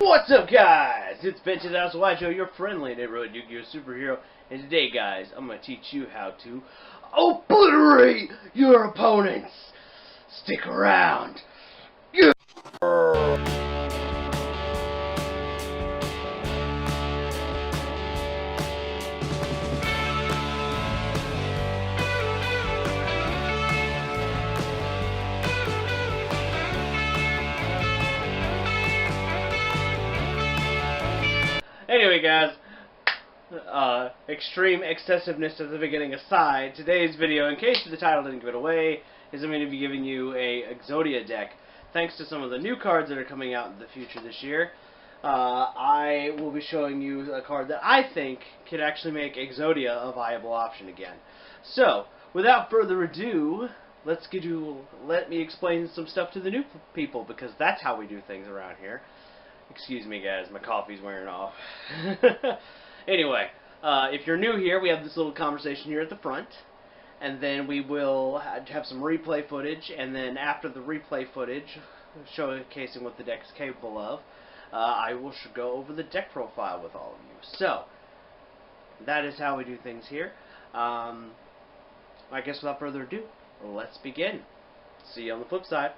What's up, guys? It's Bench's House White Show, your friendly neighborhood Yu-Gi-Oh superhero. And today, guys, I'm going to teach you how to obliterate your opponents. Stick around. Yeah. Anyway, guys, extreme excessiveness at the beginning aside, today's video, in case the title didn't give it away, is I'm going to be giving you a Exodia deck. Thanks to some of the new cards that are coming out in the future this year, I will be showing you a card that I think could actually make Exodia a viable option again. So, without further ado, let me explain some stuff to the new people, because that's how we do things around here. Excuse me, guys, my coffee's wearing off. Anyway, if you're new here, we have this little conversation here at the front, and then we will have some replay footage, and then after the replay footage, showcasing what the deck is capable of, I will go over the deck profile with all of you. So, that is how we do things here. I guess without further ado, let's begin. See you on the flip side.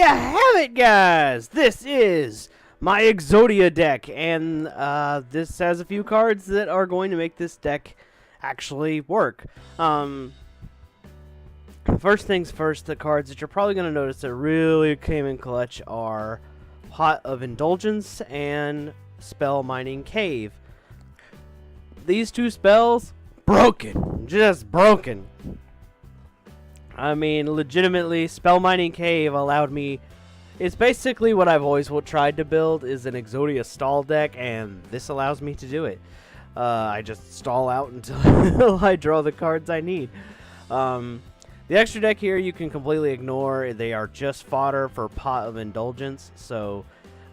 have it, guys! This is my Exodia deck, and this has a few cards that are going to make this deck actually work. First things first, the cards that you're probably going to notice that really came in clutch are Pot of Indulgence and Spell Mining Cave. These two spells, broken. Just broken. I mean, legitimately, Spell Mining Cave allowed me... It's basically what I've always tried to build, is an Exodia stall deck, and this allows me to do it. I just stall out until I draw the cards I need. The extra deck here you can completely ignore. They are just fodder for Pot of Indulgence, so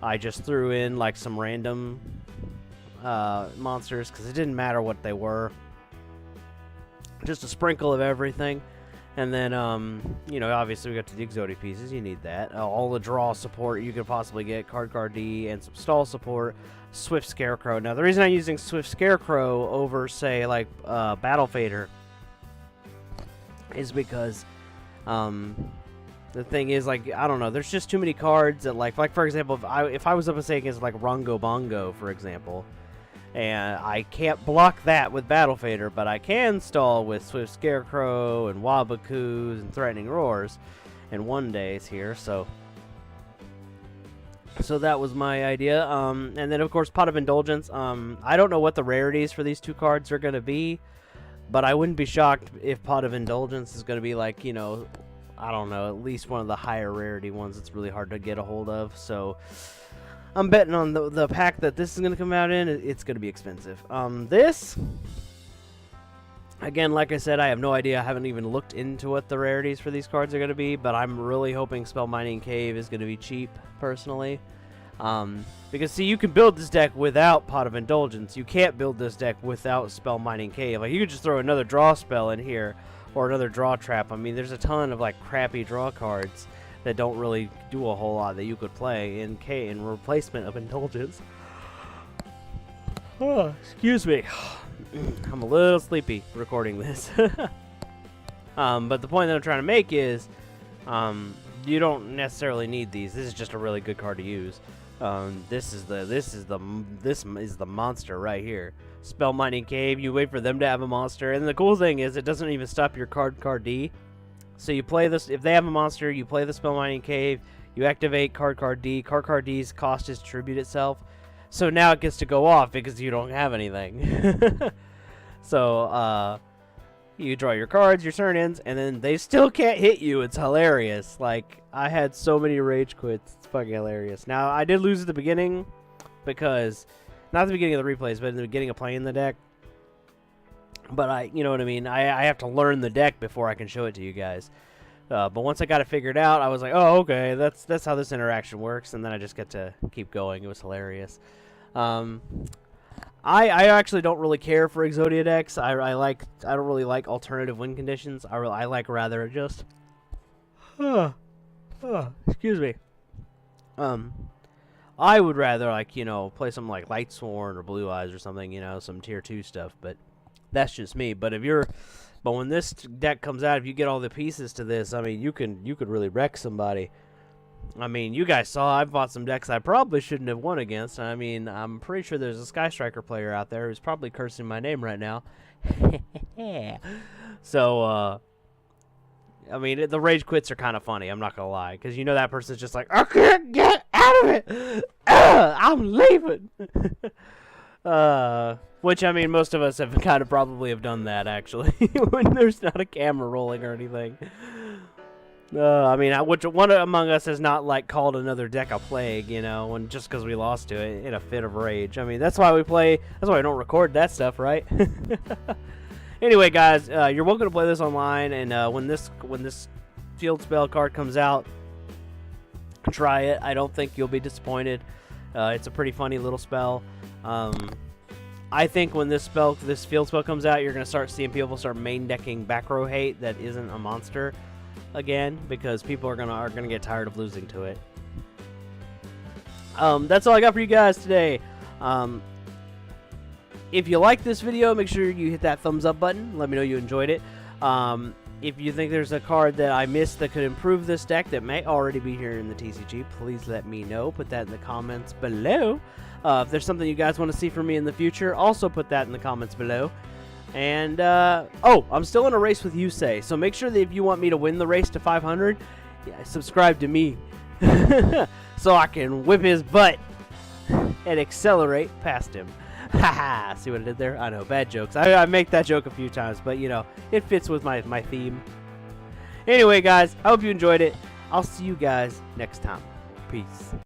I just threw in like some random monsters, because it didn't matter what they were. Just a sprinkle of everything. And then, you know, obviously we got to the Exodia pieces. You need that. All the draw support you could possibly get. Card D and some stall support. Swift Scarecrow. Now, the reason I'm using Swift Scarecrow over, say, like, Battle Fader is because, the thing is, like, I don't know. There's just too many cards that, like for example, if I was up, say, against, like, Rongo Bongo, for example, and I can't block that with Battle Fader, but I can stall with Swift Scarecrow and Wabakoos and Threatening Roars and One Days here, so that was my idea. And then, of course, Pot of Indulgence. I don't know what the rarities for these two cards are going to be, but I wouldn't be shocked if Pot of Indulgence is going to be, like, you know, I don't know, at least one of the higher rarity ones that's really hard to get a hold of, so... I'm betting on the pack that this is going to come out in. It's going to be expensive. This, again, like I said, I have no idea. I haven't even looked into what the rarities for these cards are going to be, but I'm really hoping Spell Mining Cave is going to be cheap, personally. Because, see, you can build this deck without Pot of Indulgence. You can't build this deck without Spell Mining Cave. Like, you could just throw another draw spell in here, or another draw trap. I mean, there's a ton of, like, crappy draw cards that don't really do a whole lot that you could play in replacement of Indulgence. Oh, excuse me. I'm a little sleepy recording this. But the point that I'm trying to make is, you don't necessarily need these. This is just a really good card to use. This is the monster right here. Spell Mining Cave. You wait for them to have a monster, and the cool thing is it doesn't even stop your card D. So you play this, if they have a monster, you play the Spell Mining Cave, you activate card D. Card D's cost is distribute itself. So now it gets to go off because you don't have anything. So, you draw your cards, your turn ends, and then they still can't hit you. It's hilarious. Like, I had so many rage quits. It's fucking hilarious. Now, I did lose at the beginning because, not at the beginning of the replays, but in the beginning of playing the deck. But you know what I mean? I have to learn the deck before I can show it to you guys. But once I got it figured out, I was like, oh, okay, that's how this interaction works. And then I just get to keep going. It was hilarious. I actually don't really care for Exodia decks. I don't really like alternative win conditions. I like rather just... excuse me. I would rather, like, you know, play something like Lightsworn or Blue Eyes or something, you know, some tier 2 stuff, but that's just me. But when this deck comes out, if you get all the pieces to this, I mean, you could really wreck somebody. I mean, you guys saw I fought some decks I probably shouldn't have won against. I mean, I'm pretty sure there's a Sky Striker player out there who's probably cursing my name right now. So, I mean, the rage quits are kind of funny, I'm not gonna lie, because you know that person's just like, I can't get out of it! I'm leaving! Which, I mean, most of us have kind of probably have done that, actually, when there's not a camera rolling or anything. I mean, one among us has not, like, called another deck a plague, you know, and just because we lost to it in a fit of rage. I mean, that's why we don't record that stuff, right? Anyway, guys, you're welcome to play this online, and when this field spell card comes out, try it. I don't think you'll be disappointed. It's a pretty funny little spell. I think when this field spell comes out, you're going to start seeing people start main decking back row hate that isn't a monster again, because people are gonna get tired of losing to it. That's all I got for you guys today. If you like this video, make sure you hit that thumbs up button. Let me know you enjoyed it. If you think there's a card that I missed that could improve this deck that may already be here in the TCG, please let me know. Put that in the comments below. If there's something you guys want to see from me in the future, also put that in the comments below. And, oh, I'm still in a race with Yusei, so make sure that if you want me to win the race to 500, yeah, subscribe to me so I can whip his butt and accelerate past him. Haha, see what I did there? I know, bad jokes. I make that joke a few times, but, you know, it fits with my theme. Anyway, guys, I hope you enjoyed it. I'll see you guys next time. Peace.